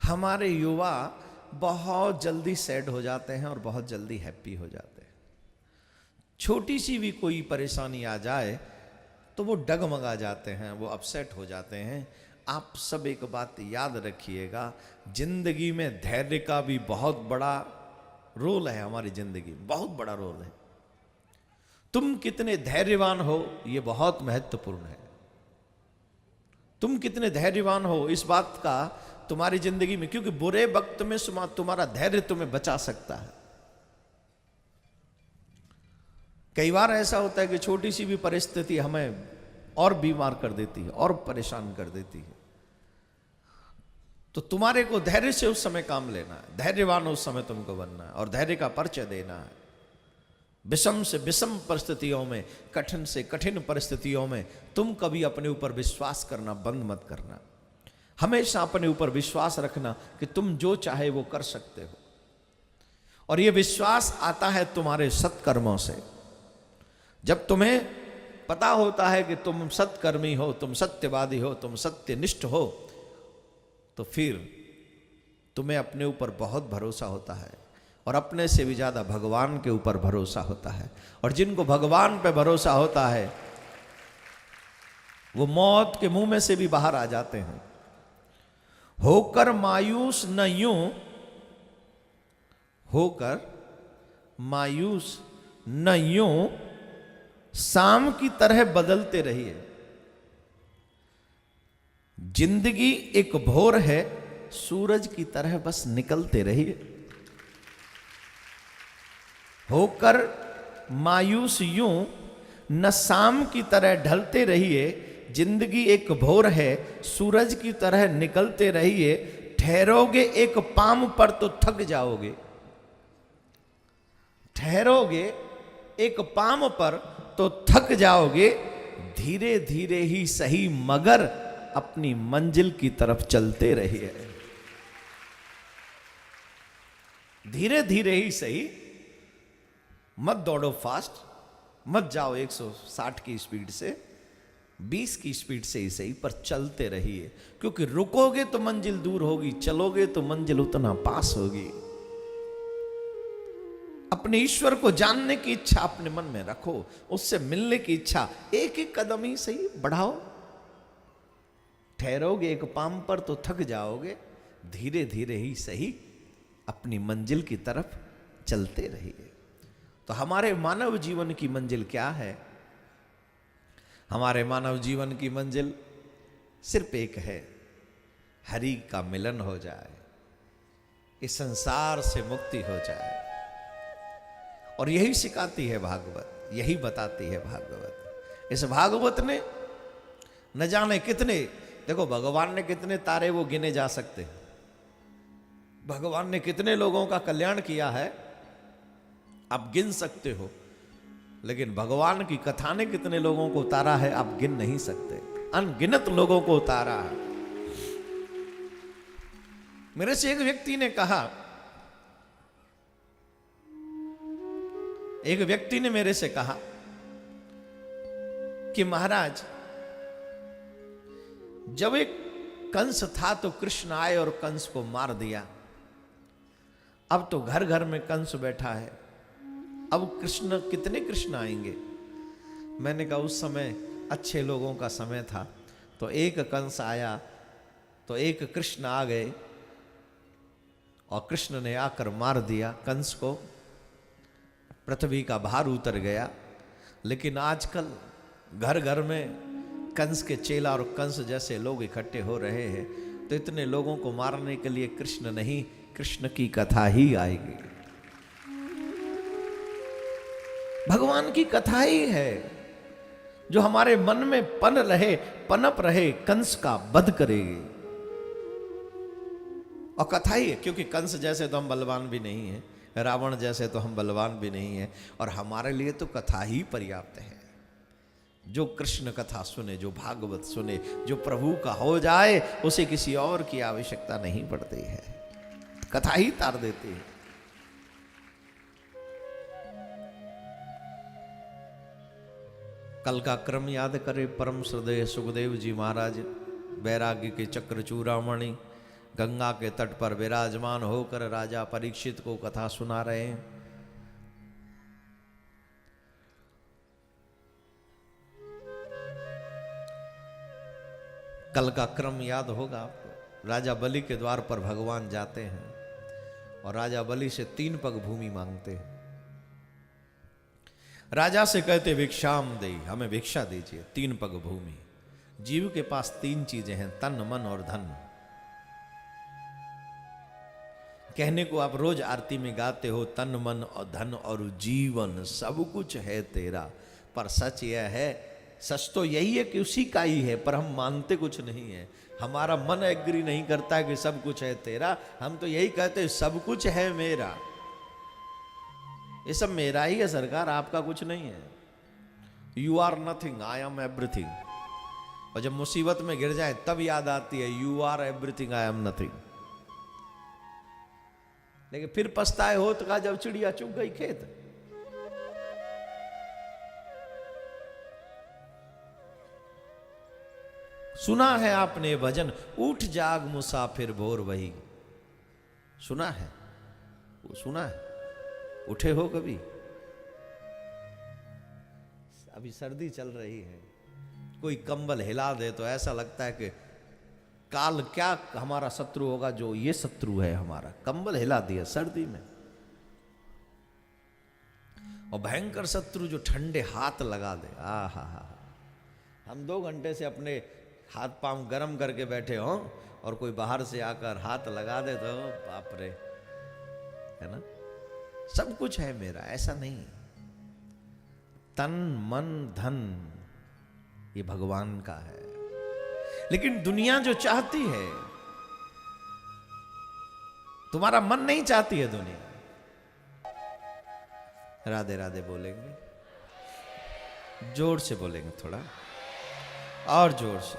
हमारे युवा बहुत जल्दी सैड हो जाते हैं और बहुत जल्दी हैप्पी हो जाते हैं। छोटी सी भी कोई परेशानी आ जाए तो वो डगमगा जाते हैं, वो अपसेट हो जाते हैं। आप सब एक बात याद रखिएगा, जिंदगी में धैर्य का भी बहुत बड़ा रोल है। हमारी जिंदगी में बहुत बड़ा रोल है। तुम कितने धैर्यवान हो ये बहुत महत्वपूर्ण है। तुम कितने धैर्यवान हो इस बात का तुम्हारी जिंदगी में, क्योंकि बुरे वक्त में तुम्हारा धैर्य तुम्हें बचा सकता है। कई बार ऐसा होता है कि छोटी सी भी परिस्थिति हमें और बीमार कर देती है और परेशान कर देती है। तो तुम्हारे को धैर्य से उस समय काम लेना है, धैर्यवान उस समय तुमको बनना है और धैर्य का परिचय देना है। विषम से विषम परिस्थितियों में, कठिन से कठिन परिस्थितियों में तुम कभी अपने ऊपर विश्वास करना बंद मत करना। हमेशा अपने ऊपर विश्वास रखना कि तुम जो चाहे वो कर सकते हो। और ये विश्वास आता है तुम्हारे सत्कर्मों से। जब तुम्हें पता होता है कि तुम सत्कर्मी हो, तुम सत्यवादी हो, तुम सत्यनिष्ठ हो, तो फिर तुम्हें अपने ऊपर बहुत भरोसा होता है और अपने से भी ज्यादा भगवान के ऊपर भरोसा होता है। और जिनको भगवान पे भरोसा होता है वो मौत के मुंह में से भी बाहर आ जाते हैं। होकर मायूस न यूं, होकर मायूस न यूं शाम की तरह बदलते रहिए। जिंदगी एक भोर है, सूरज की तरह बस निकलते रहिए। होकर मायूस यूं न शाम की तरह ढलते रहिए। जिंदगी एक भोर है, सूरज की तरह निकलते रहिए। ठहरोगे एक पाम पर तो थक जाओगे। ठहरोगे एक पाम पर तो थक जाओगे। धीरे धीरे ही सही मगर अपनी मंजिल की तरफ चलते रहिए। धीरे धीरे ही सही, मत दौड़ो फास्ट, मत जाओ 160 की स्पीड से, 20 की स्पीड से ही सही, पर चलते रहिए। क्योंकि रुकोगे तो मंजिल दूर होगी, चलोगे तो मंजिल उतना पास होगी। अपने ईश्वर को जानने की इच्छा अपने मन में रखो, उससे मिलने की इच्छा एक एक कदम ही सही बढ़ाओ। ठहरोगे एक पाम पर तो थक जाओगे। धीरे धीरे ही सही अपनी मंजिल की तरफ चलते रहिए। तो हमारे मानव जीवन की मंजिल क्या है? हमारे मानव जीवन की मंजिल सिर्फ एक है, हरि का मिलन हो जाए, इस संसार से मुक्ति हो जाए। और यही सिखाती है भागवत, यही बताती है भागवत। इस भागवत ने न जाने कितने, देखो भगवान ने कितने तारे वो गिने जा सकते हैं। भगवान ने कितने लोगों का कल्याण किया है आप गिन सकते हो, लेकिन भगवान की कथा ने कितने लोगों को उतारा है आप गिन नहीं सकते। अनगिनत लोगों को उतारा है। मेरे से एक व्यक्ति ने कहा, एक व्यक्ति ने मेरे से कहा कि महाराज, जब एक कंस था तो कृष्ण आए और कंस को मार दिया। अब तो घर घर में कंस बैठा है, अब कृष्ण, कितने कृष्ण आएंगे? मैंने कहा उस समय अच्छे लोगों का समय था, तो एक कंस आया तो एक कृष्ण आ गए और कृष्ण ने आकर मार दिया कंस को, पृथ्वी का भार उतर गया। लेकिन आजकल घर घर में कंस के चेला और कंस जैसे लोग इकट्ठे हो रहे हैं, तो इतने लोगों को मारने के लिए कृष्ण नहीं, कृष्ण की कथा ही आएगी। भगवान की कथा ही है जो हमारे मन में पनप रहे, कंस का वध करेगी। और कथा ही है, क्योंकि कंस जैसे तो हम बलवान भी नहीं है, रावण जैसे तो हम बलवान भी नहीं है, और हमारे लिए तो कथा ही पर्याप्त है। जो कृष्ण कथा सुने, जो भागवत सुने, जो प्रभु का हो जाए, उसे किसी और की आवश्यकता नहीं पड़ती है, कथा ही तार देती है। कल का क्रम याद करे परम श्रद्धेय सुखदेव जी महाराज, वैराग्य के चक्र चूड़ामणि, गंगा के तट पर विराजमान होकर राजा परीक्षित को कथा सुना रहे हैं। कल का क्रम याद होगा आपको। राजा बलि के द्वार पर भगवान जाते हैं और राजा बलि से 3 पग भूमि मांगते हैं। राजा से कहते भिक्षाम दे, हमें भिक्षा दीजिए 3 पग भूमि। जीव के पास 3 चीजें हैं, तन मन और धन। कहने को आप रोज आरती में गाते हो, तन मन और धन और जीवन सब कुछ है तेरा, पर सच यह है, सच तो यही है कि उसी का ही है, पर हम मानते कुछ नहीं है। हमारा मन एग्री नहीं करता है कि सब कुछ है तेरा, हम तो यही कहते हैं सब कुछ है मेरा। ये सब मेरा ही है सरकार, आपका कुछ नहीं है। You are nothing, I am everything. और जब मुसीबत में गिर जाए तब याद आती है you are everything, I am nothing. लेकिन फिर पछताए हो तो कहा जब चिड़िया चुग गई खेत। सुना है आपने भजन, उठ जाग मुसाफिर भोर वही। सुना है, वो सुना है, उठे हो कभी? अभी सर्दी चल रही है, कोई कंबल हिला दे तो ऐसा लगता है कि काल क्या हमारा शत्रु होगा, जो ये शत्रु है हमारा। कंबल हिला दिया सर्दी में। और भयंकर शत्रु जो ठंडे हाथ लगा दे, हा। हम 2 घंटे से अपने हाथ पांव गर्म करके बैठे हों और कोई बाहर से आकर हाथ लगा दे तो बाप रे, है ना। सब कुछ है मेरा, ऐसा नहीं। तन मन धन ये भगवान का है। लेकिन दुनिया जो चाहती है, तुम्हारा मन नहीं चाहती है दुनिया। राधे राधे बोलेंगे, जोर से बोलेंगे, थोड़ा और जोर से।